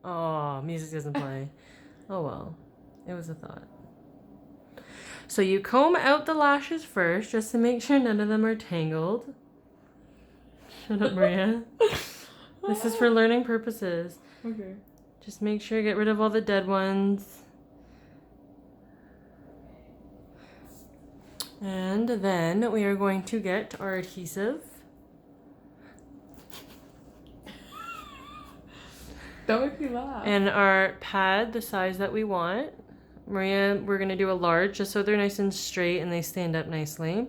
Oh, music doesn't play. Oh well, it was a thought. So you comb out the lashes first, just to make sure none of them are tangled. Shut up, Maria. This is for learning purposes. Okay. Just make sure you get rid of all the dead ones. And then we are going to get our adhesive. Don't make me laugh. And our pad, the size that we want. Maria, we're going to do a large just so they're nice and straight and they stand up nicely.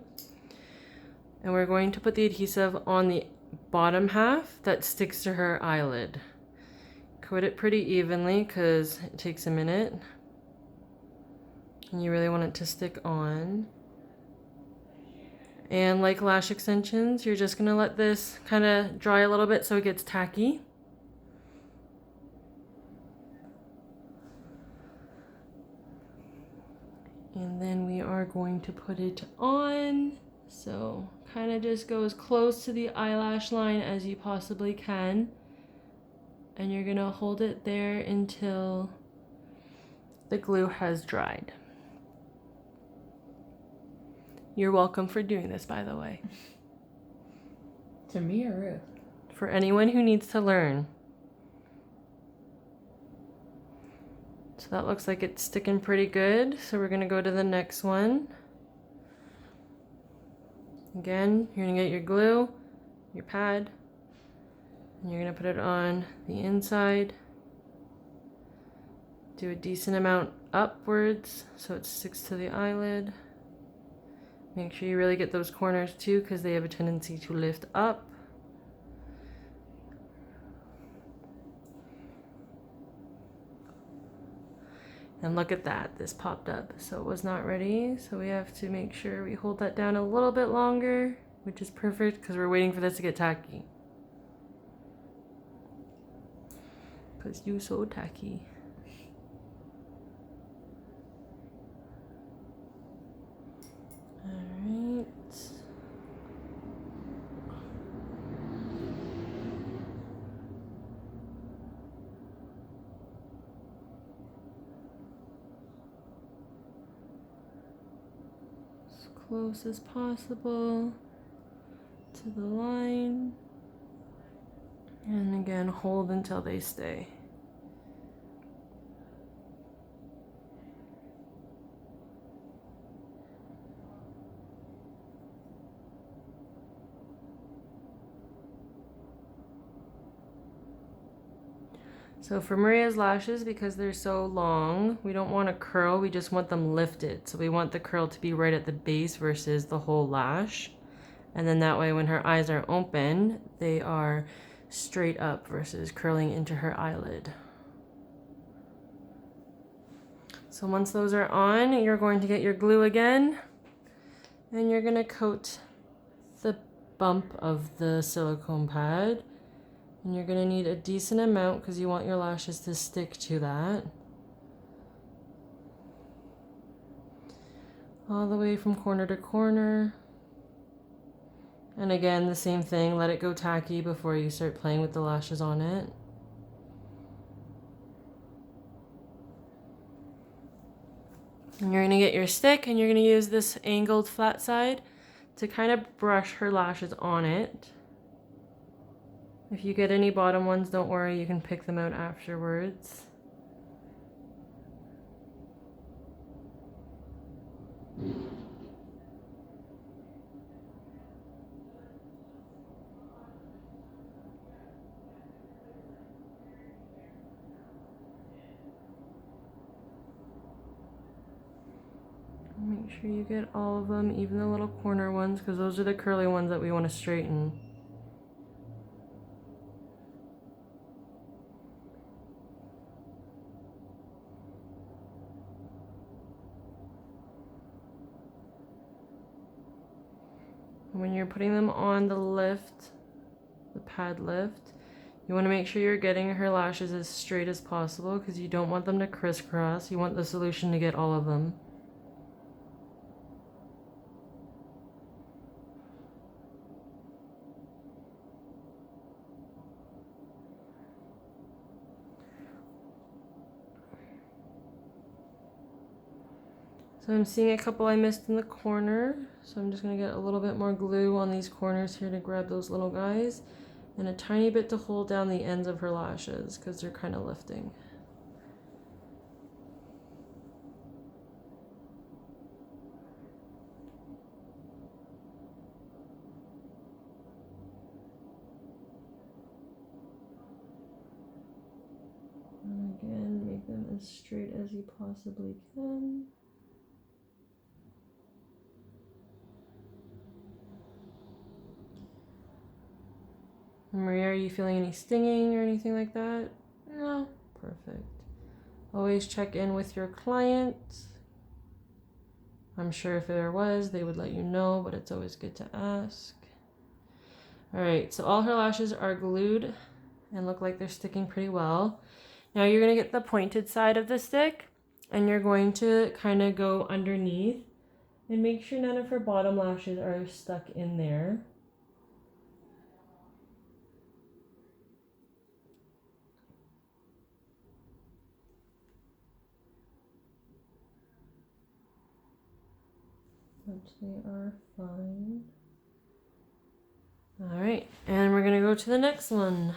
And we're going to put the adhesive on the bottom half that sticks to her eyelid. Coat it pretty evenly because it takes a minute. And you really want it to stick on. And like lash extensions, you're just going to let this kind of dry a little bit so it gets tacky. And then we are going to put it on. So kind of just go as close to the eyelash line as you possibly can. And you're going to hold it there until the glue has dried. You're welcome for doing this, by the way. To me or Ruth? For anyone who needs to learn. So that looks like it's sticking pretty good. So we're going to go to the next one. Again, you're going to get your glue, your pad, and you're going to put it on the inside. Do a decent amount upwards so it sticks to the eyelid. Make sure you really get those corners too because they have a tendency to lift up. And look at that, this popped up. So it was not ready. So we have to make sure we hold that down a little bit longer, which is perfect because we're waiting for this to get tacky. Because you so tacky. Alright. As close as possible to the line. And again, hold until they stay. So for Maria's lashes, because they're so long, we don't want a curl, we just want them lifted. So we want the curl to be right at the base versus the whole lash. And then that way when her eyes are open, they are straight up versus curling into her eyelid. So once those are on, you're going to get your glue again, and you're going to coat the bump of the silicone pad. And you're going to need a decent amount because you want your lashes to stick to that. All the way from corner to corner. And again, the same thing, let it go tacky before you start playing with the lashes on it. And you're going to get your stick and you're going to use this angled flat side to kind of brush her lashes on it. If you get any bottom ones, don't worry, you can pick them out afterwards. Make sure you get all of them, even the little corner ones, because those are the curly ones that we want to straighten. When you're putting them on the lift, the pad lift, you want to make sure you're getting her lashes as straight as possible because you don't want them to crisscross. You want the solution to get all of them. So I'm seeing a couple I missed in the corner. So I'm just gonna get a little bit more glue on these corners here to grab those little guys. And a tiny bit to hold down the ends of her lashes because they're kind of lifting. And again, make them as straight as you possibly can. Maria, are you feeling any stinging or anything like that? No. Perfect. Always check in with your client. I'm sure if there was, they would let you know, but it's always good to ask. All right, so all her lashes are glued and look like they're sticking pretty well. Now you're gonna get the pointed side of the stick and you're going to kind of go underneath and make sure none of her bottom lashes are stuck in there. Which they are fine. All right, and we're gonna go to the next one.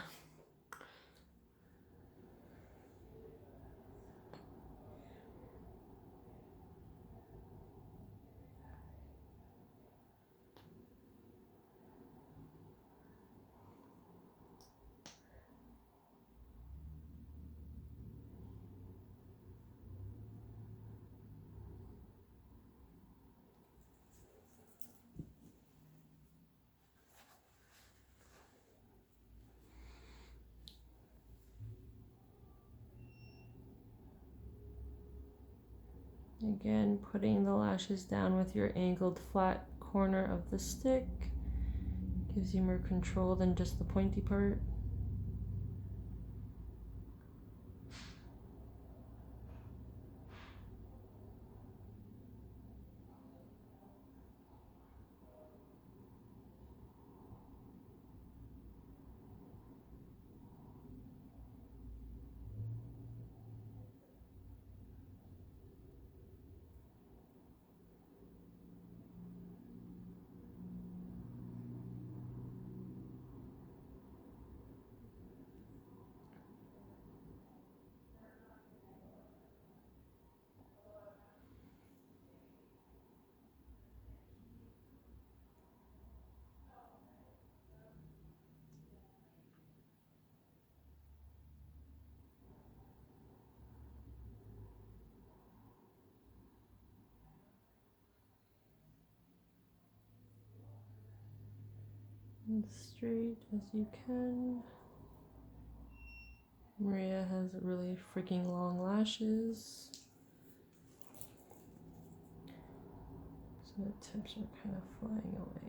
Again, putting the lashes down with your angled flat corner of the stick gives you more control than just the pointy part. As straight as you can. Maria has really freaking long lashes. So the tips are kind of flying away.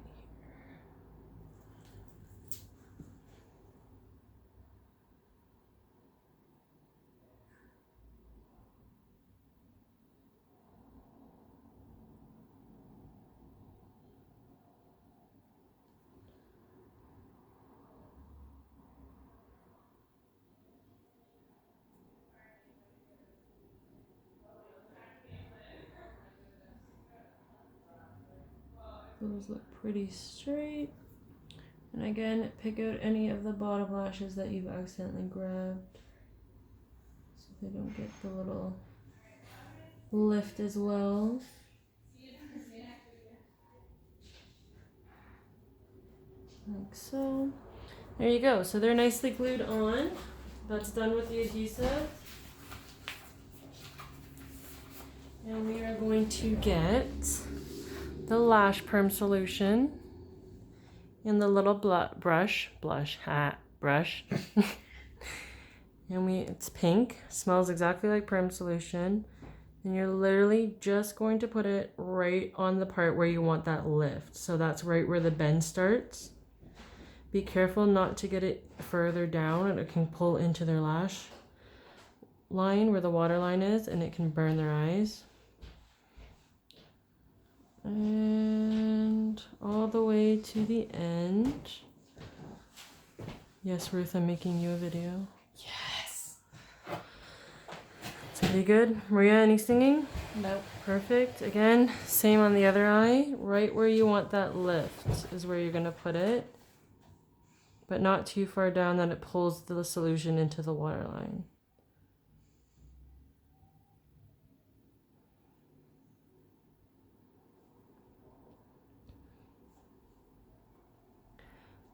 Those look pretty straight. And again, pick out any of the bottom lashes that you've accidentally grabbed so they don't get the little lift as well. Like so. There you go. So they're nicely glued on. That's done with the adhesive. And we are going to get the lash perm solution in the little brush. And it's pink, smells exactly like perm solution. And you're literally just going to put it right on the part where you want that lift. So that's right where the bend starts. Be careful not to get it further down, and it can pull into their lash line where the water line is, and it can burn their eyes. And all the way to the end. Yes, Ruth, I'm making you a video. Yes. It's pretty good. Maria, any singing? Nope. Perfect. Again, same on the other eye. Right where you want that lift is where you're going to put it. But not too far down that it pulls the solution into the waterline.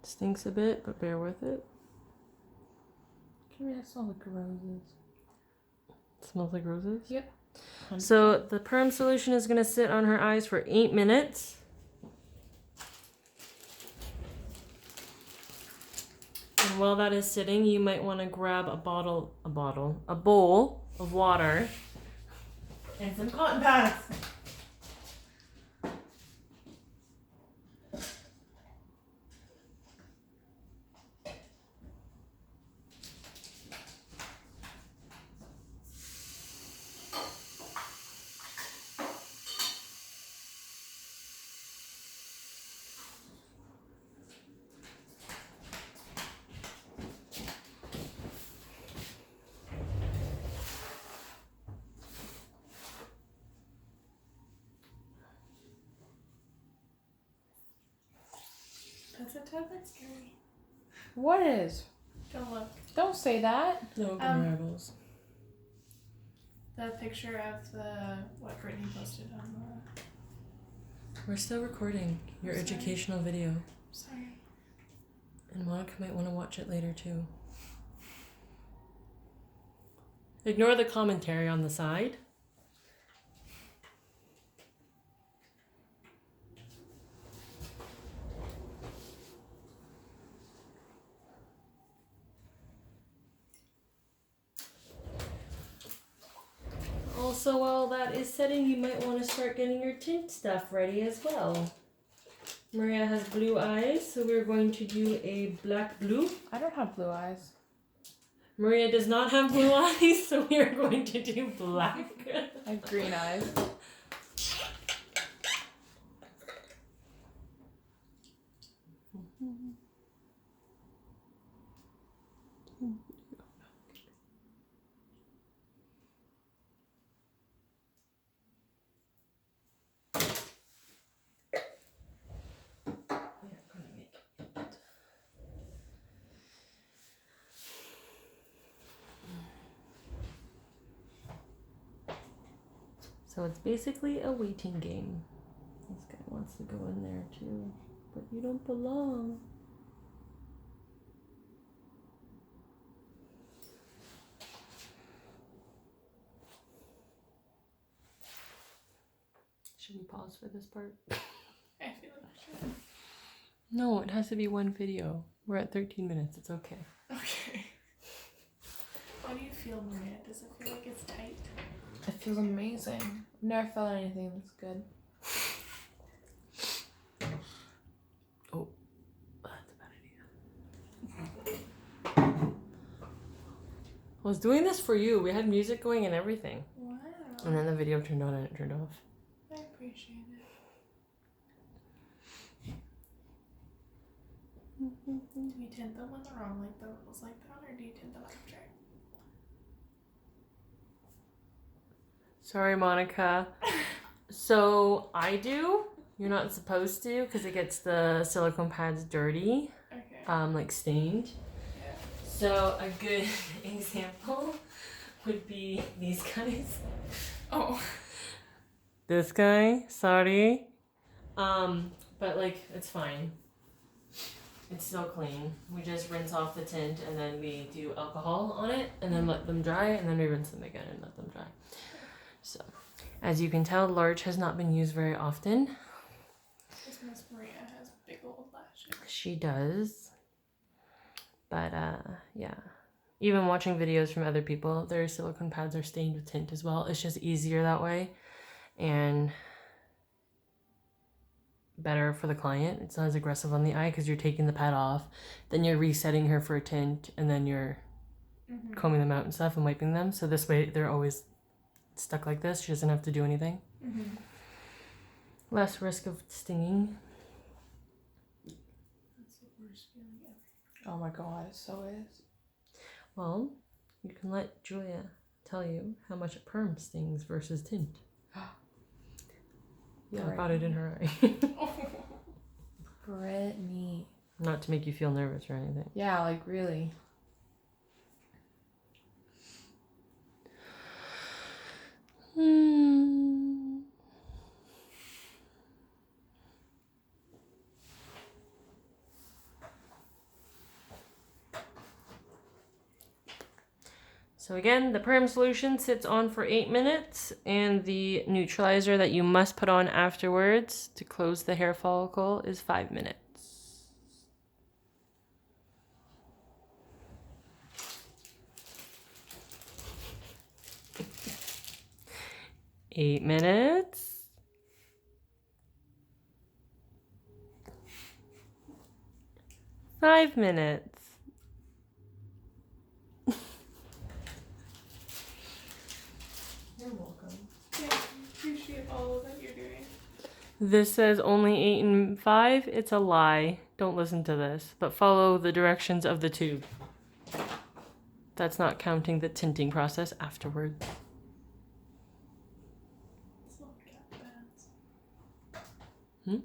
Stinks a bit, but bear with it. Can we smell like roses? It smells like roses? Yep. So the perm solution is going to sit on her eyes for 8 minutes. And while that is sitting, you might want to grab a bowl of water and some cotton pads. That's a tad bit scary. What is? Don't look. Don't say that. No open rebels. The picture of what Brittany posted on the... We're still recording your Sorry. educational video. Sorry. And Monica might want to watch it later too. Ignore the commentary on the side. Also, while that is setting, you might want to start getting your tint stuff ready as well. Maria has blue eyes, so we're going to do a black blue. I don't have blue eyes. Maria does not have blue eyes, so we are going to do black. I have green eyes. So it's basically a waiting game. This guy wants to go in there too, but you don't belong. Should we pause for this part? I feel like I should. No, it has to be one video. We're at 13 minutes. It's okay. Okay. How do you feel, Maria? Does it feel like it's tight? It feels amazing. I've never felt anything this good. Oh, that's a bad idea. I was doing this for you. We had music going and everything. Wow. And then the video turned on and it turned off. I appreciate it. Do we tint them when they're on like the rolls like that, or do you tint them after? Sorry, Monica. So I do. You're not supposed to because it gets the silicone pads dirty, Okay. like stained. Yeah. So a good example would be these guys. Oh. This guy, sorry. But like it's fine. It's still clean. We just rinse off the tint and then we do alcohol on it and then let them dry and then we rinse them again and let them dry. So, as you can tell, large has not been used very often. This Miss Maria has big old lashes. She does. But, yeah. Even watching videos from other people, their silicone pads are stained with tint as well. It's just easier that way. And better for the client. It's not as aggressive on the eye because you're taking the pad off. Then you're resetting her for a tint. And then you're combing them out and stuff and wiping them. So this way, they're always stuck like this. She doesn't have to do anything. Less risk of stinging. That's the worst feeling ever. Oh my god, it so is. Well, you can let Julia tell you how much a perm stings versus tint. Yeah, I got it in her eye. Brittany. Not to make you feel nervous or anything. Yeah, like really. So again, the perm solution sits on for 8 minutes, and the neutralizer that you must put on afterwards to close the hair follicle is 5 minutes. Eight minutes. Five minutes. You're welcome. Yeah, I appreciate all that you're doing. This says only 8 and 5. It's a lie. Don't listen to this, but follow the directions of the tube. That's not counting the tinting process afterwards. It's not cat bands. Hmm? So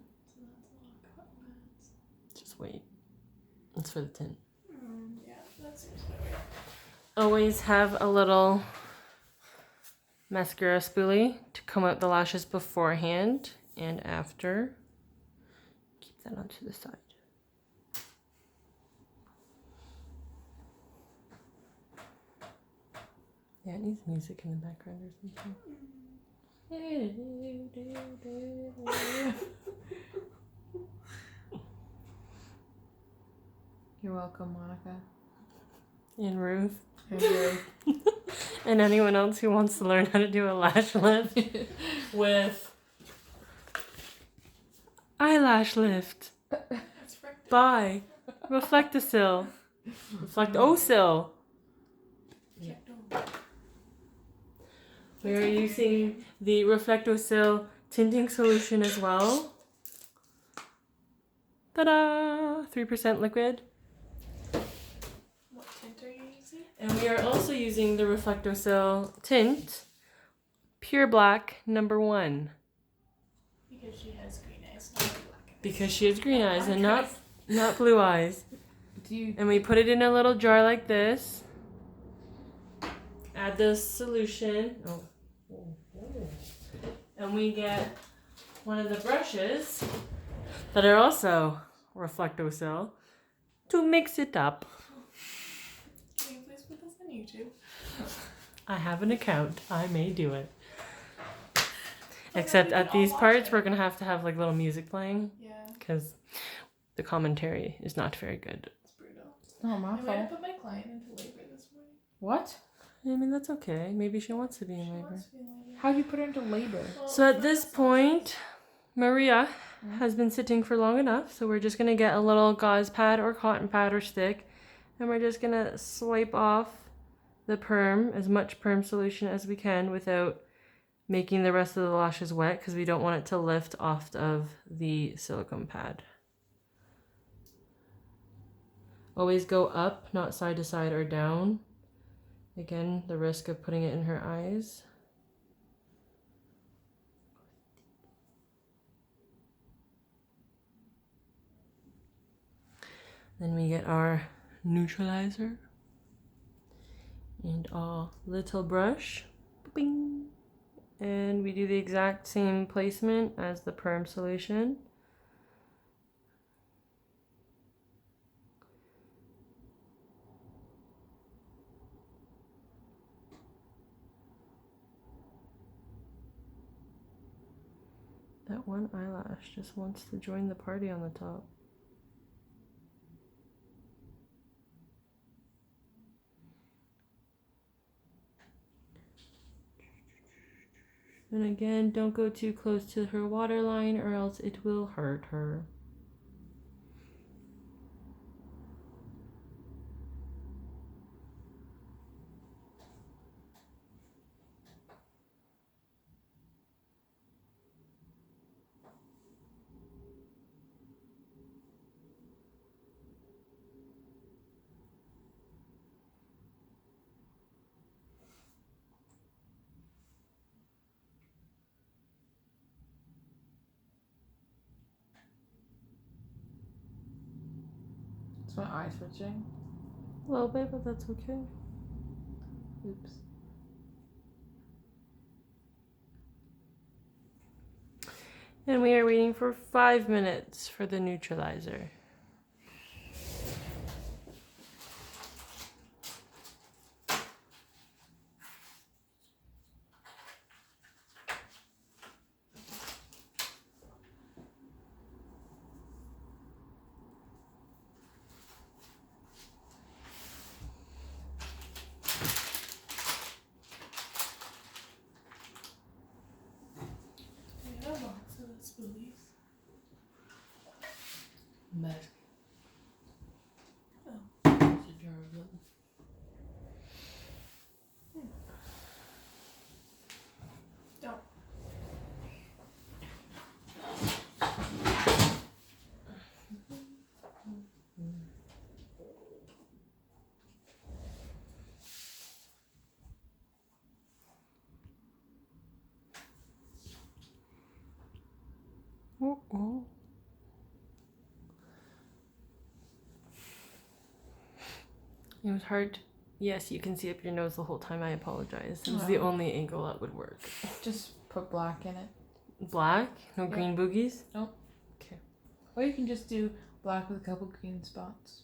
that's a lot of cat bands. Just wait. It's for the tint. Yeah, that seems about right. Always have a little mascara spoolie to comb out the lashes beforehand and after. Keep that onto the side. Yeah, it needs music in the background or something. You're welcome, Monica. And Ruth. And Ruth. And anyone else who wants to learn how to do a lash lift with eyelash lift That's right. by Reflectocil. Reflectocil. Yeah, no. We are using the Reflectocil tinting solution as well. Ta-da! 3% liquid. What tint are you using? And we are also using the Reflectocil tint, Pure Black #1. Because she has green eyes, not black eyes. Because she has green eyes and not blue eyes. Do you? And we put it in a little jar like this. Add the solution. And we get one of the brushes that are also Reflectocil to mix it up. Can you please put this on YouTube? I have an account. I may do it. Well, Except then we at can all these watch parts, it. we're going to have like little music playing Yeah, because the commentary is not very good. it's brutal. It's not my I might have fault. put my client into labor this morning. What? I mean, that's okay. Maybe she wants to be in She labor. wants to be in labor. How'd you put her into labor? Well, So at for this us, point, Maria has been sitting for long enough. So we're just going to get a little gauze pad or cotton pad or stick. And we're just going to swipe off the perm, as much perm solution as we can without making the rest of the lashes wet because we don't want it to lift off of the silicone pad. Always go up, not side to side or down. Again, the risk of putting it in her eyes. Then we get our neutralizer and our little brush. Bing. And we do the exact same placement as the perm solution. That one eyelash just wants to join the party on the top. And again, don't go too close to her waterline or else it will hurt her. Is my eye twitching? A little bit, but that's okay. Oops. And we are waiting for 5 minutes for the neutralizer. We have a box of the spoolies. Mask. Oh. There's a jar of them. Don't. Uh-oh. It was hard. Yes, you can see up your nose the whole time. I apologize. It was the Oh. only angle that would work. Just put black in it. Black? No Yeah. green boogies? Nope. Okay. Or you can just do black with a couple green spots.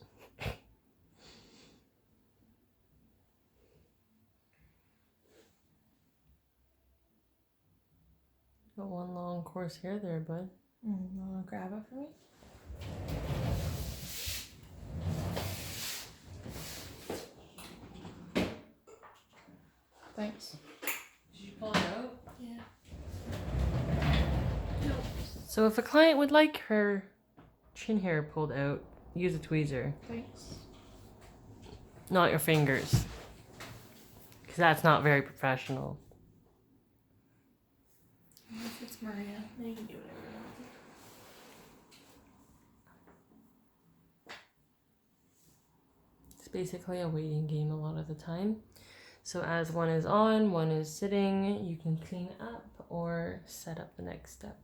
Got one long coarse hair there, bud. Wanna grab it for me? Thanks. Did you pull it out? Yeah. So if a client would like her chin hair pulled out, use a tweezer, Thanks. not your fingers. Because that's not very professional. If it's Maria, then you can do whatever you want. It's basically a waiting game a lot of the time. So as one is on, one is sitting, you can clean up or set up the next step.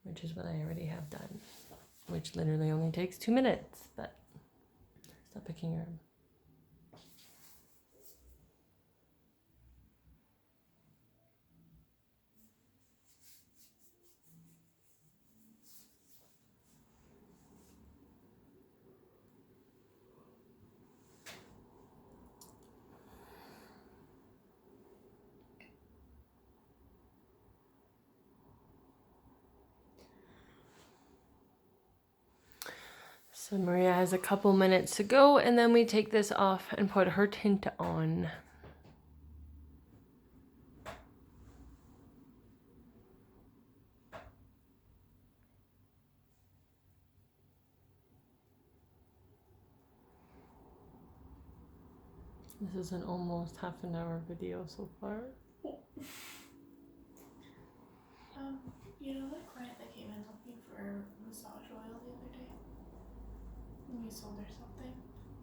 Which is what I already have done. Which literally only takes 2 minutes, but stop picking your arm. So Maria has a couple minutes to go, and then we take this off and put her tint on. This is an almost half an hour video so far. You know that client that came in looking for massage oil the other day? And we sold her something?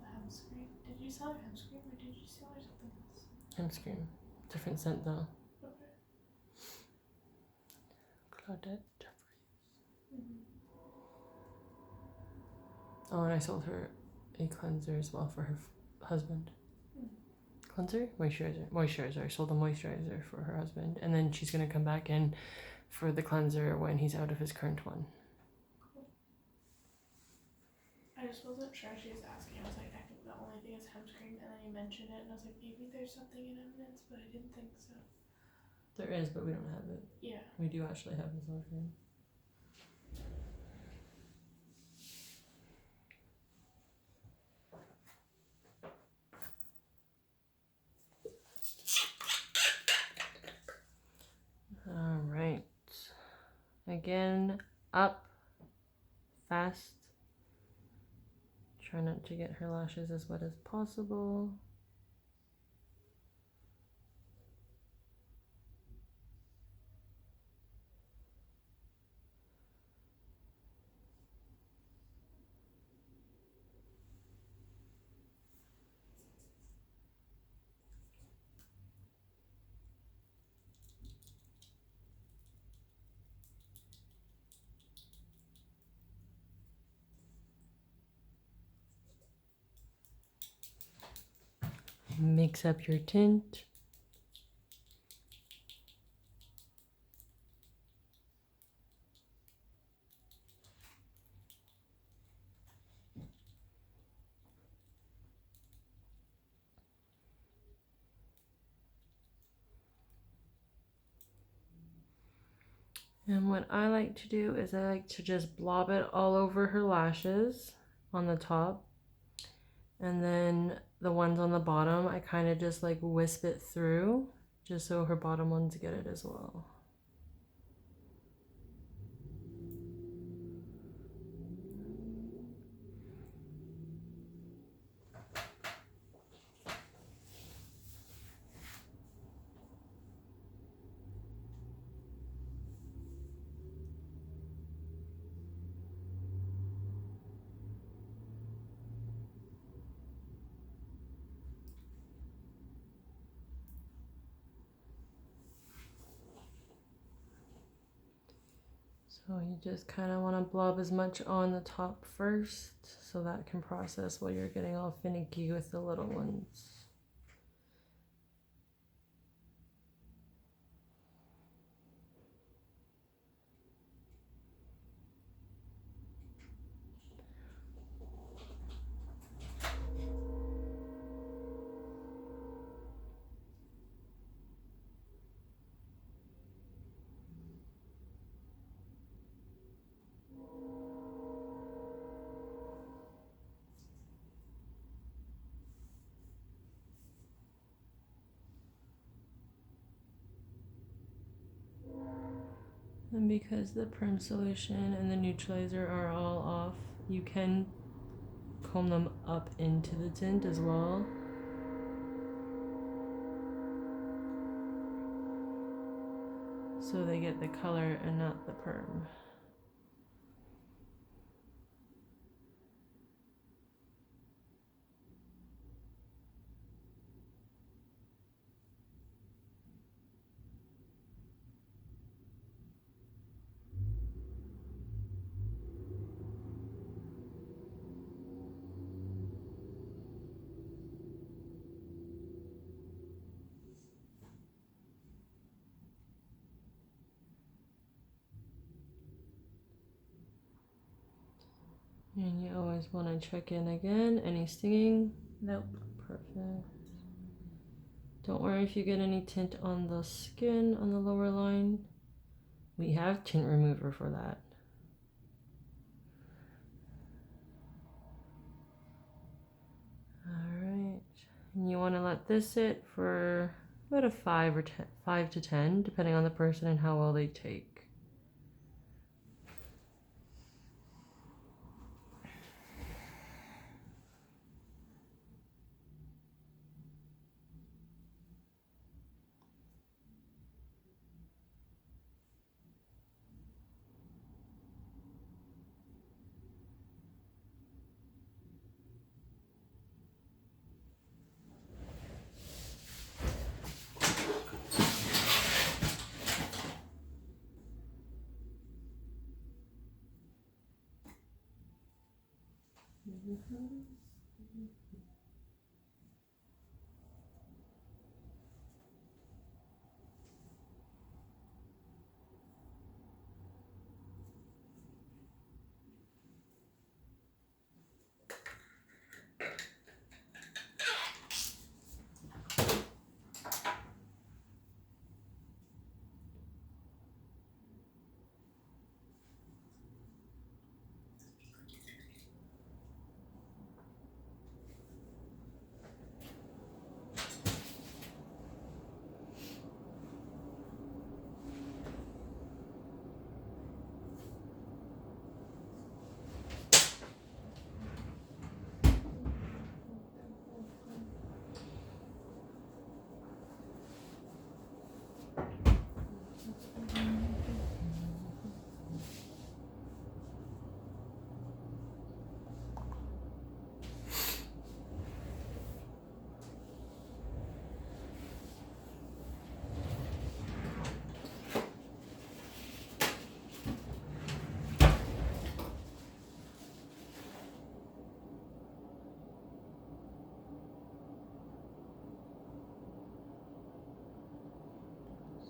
The hem screen. Did you sell her hem screen or did you sell her something else? Hem screen. Different scent though. Okay. Claudette Jeffrey. Mm-hmm. Oh, and I sold her a cleanser as well for her husband. Cleanser? Moisturizer. Moisturizer. I sold the moisturizer for her husband. And then she's going to come back in for the cleanser when he's out of his current one. Cool. I just wasn't sure. She was asking. I was like, I think the only thing is hem cream. And then you mentioned it. And I was like, maybe there's something in evidence, but I didn't think so. There is, but we don't have it. Yeah. We do actually have massage cream. All right. Again, up, fast. Try not to get her lashes as wet as possible. Mix up your tint. And what I like to do is I like to just blob it all over her lashes on the top. And then the ones on the bottom, I kind of just like wisp it through just so her bottom ones get it as well. So you just kind of want to blob as much on the top first so that can process while you're getting all finicky with the little ones. And because the perm solution and the neutralizer are all off, you can comb them up into the tint as well. So they get the color and not the perm. And you always want to check in again. Any stinging? Nope. Perfect. Don't worry if you get any tint on the skin on the lower line. We have tint remover for that. Alright. And you want to let this sit for about a 5 to 10, depending on the person and how well they take.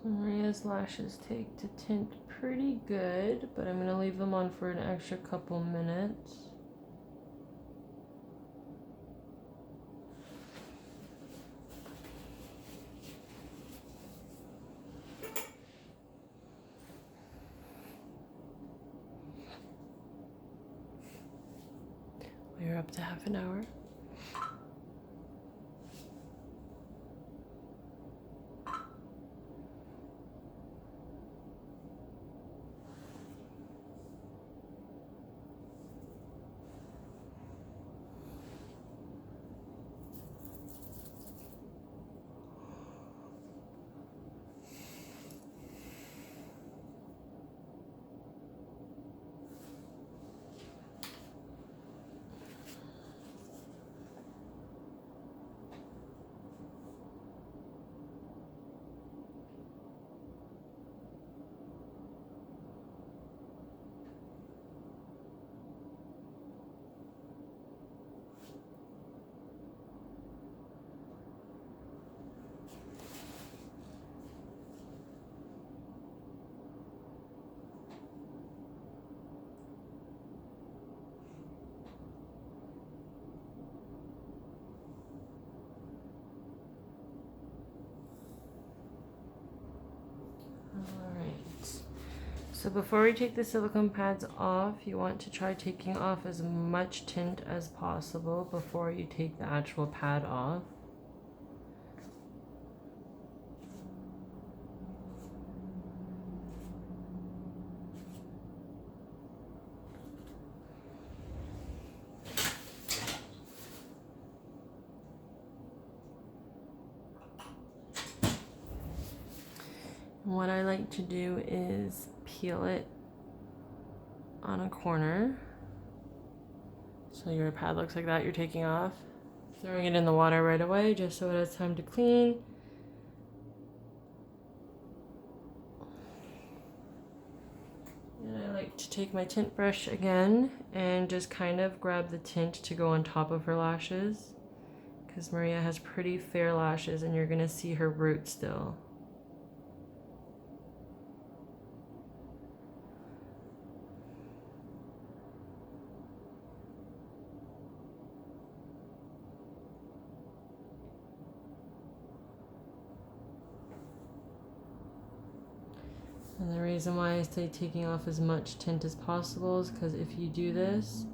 Maria's lashes take to tint pretty good, but I'm gonna leave them on for an extra couple minutes. We're up to half an hour. Alright, so before we take the silicone pads off, you want to try taking off as much tint as possible before you take the actual pad off. What I like to do is peel it on a corner. So your pad looks like that, you're taking off. Throwing it in the water right away just so it has time to clean. And I like to take my tint brush again and just kind of grab the tint to go on top of her lashes. Because Maria has pretty fair lashes and you're gonna see her root still. And the reason why I say taking off as much tint as possible is because if you do this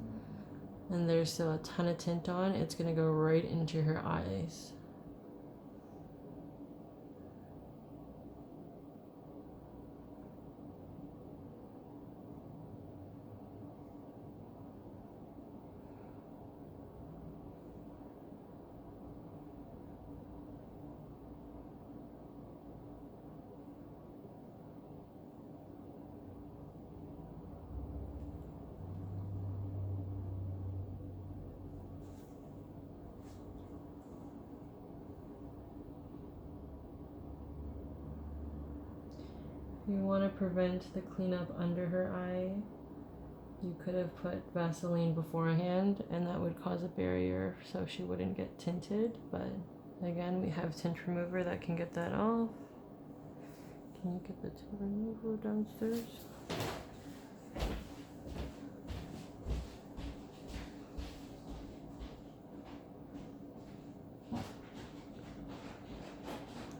and there's still a ton of tint on, it's going to go right into her eyes. You want to prevent the cleanup under her eye. You could have put Vaseline beforehand and that would cause a barrier so she wouldn't get tinted, but again, we have tint remover that can get that off. Can you get the tint remover downstairs?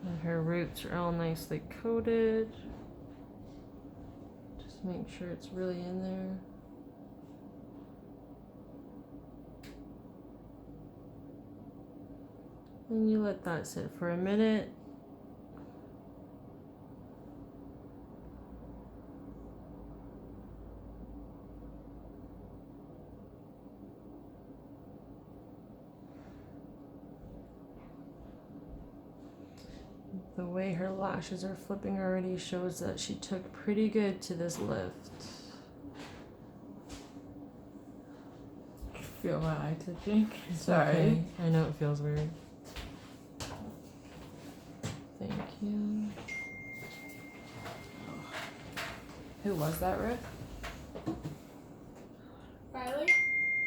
And her roots are all nicely coated. Just make sure it's really in there. And you let that sit for a minute. The way her lashes are flipping already shows that she took pretty good to this lift. Feel my eye touching. It's Sorry. okay. I know it feels weird. Thank you. Who was that, Ruth? Riley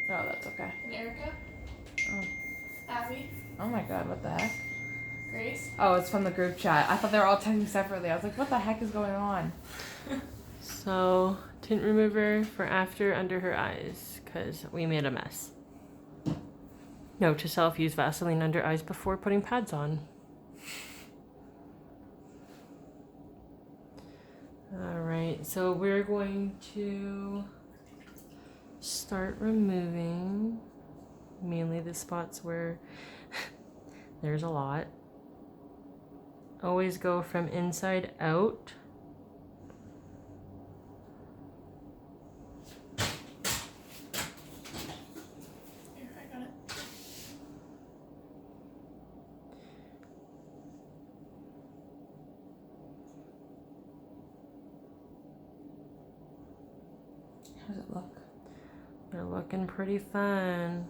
Oh, that's okay. and Erica. Oh. Abby. Oh my god, what the heck? Grace. Oh, it's from the group chat. I thought they were all texting separately. I was like, what the heck is going on? So, tint remover for after under her eyes, because we made a mess. Note to self, use Vaseline under eyes before putting pads on. Alright, so we're going to start removing mainly the spots where there's a lot. Always go from inside out. Here, I got it. How does it look? They're looking pretty fun.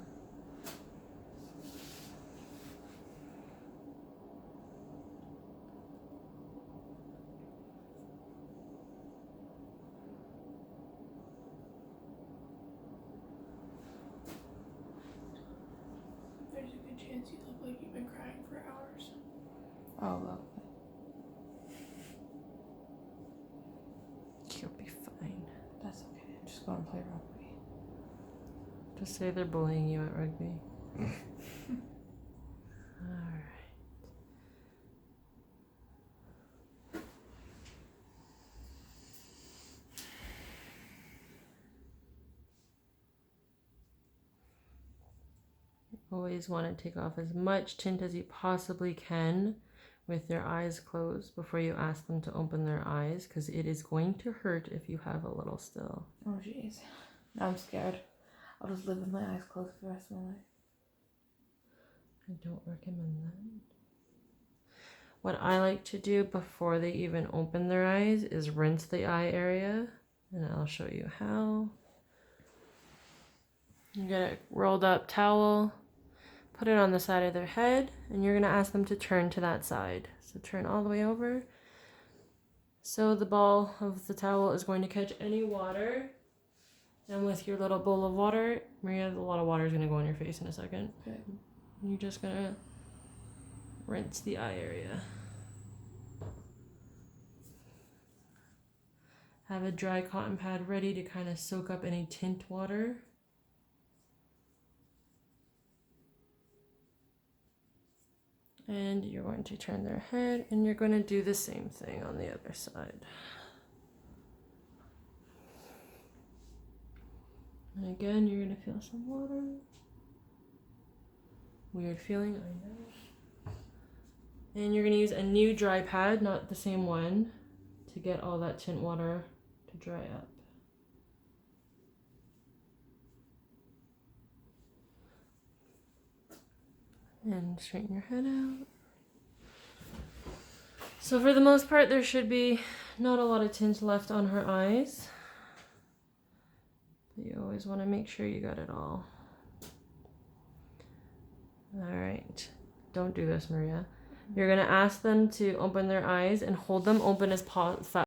There's a good chance you look like you've been crying for hours. Oh, lovely. You'll be fine. That's okay. I'm just going to play rugby. Just say they're bullying you at rugby. Alright. Always want to take off as much tint as you possibly can with your eyes closed before you ask them to open their eyes, because it is going to hurt if you have a little still. Oh, jeez. Now I'm scared. I'll just live with my eyes closed for the rest of my life. I don't recommend that. What I like to do before they even open their eyes is rinse the eye area, and I'll show you how. You get a rolled up towel, put it on the side of their head, and you're going to ask them to turn to that side. So turn all the way over. So the ball of the towel is going to catch any water. And with your little bowl of water, Maria, a lot of water is going to go on your face in a second. Okay. You're just going to rinse the eye area. Have a dry cotton pad ready to kind of soak up any tint water. And you're going to turn their head, and you're going to do the same thing on the other side. And again, you're going to feel some water. Weird feeling, I know. And you're going to use a new dry pad, not the same one, to get all that tint water to dry up. And straighten your head out. So for the most part, there should be not a lot of tint left on her eyes. But you always want to make sure you got it all. Alright. Don't do this, Maria. You're going to ask them to open their eyes and hold them open as fast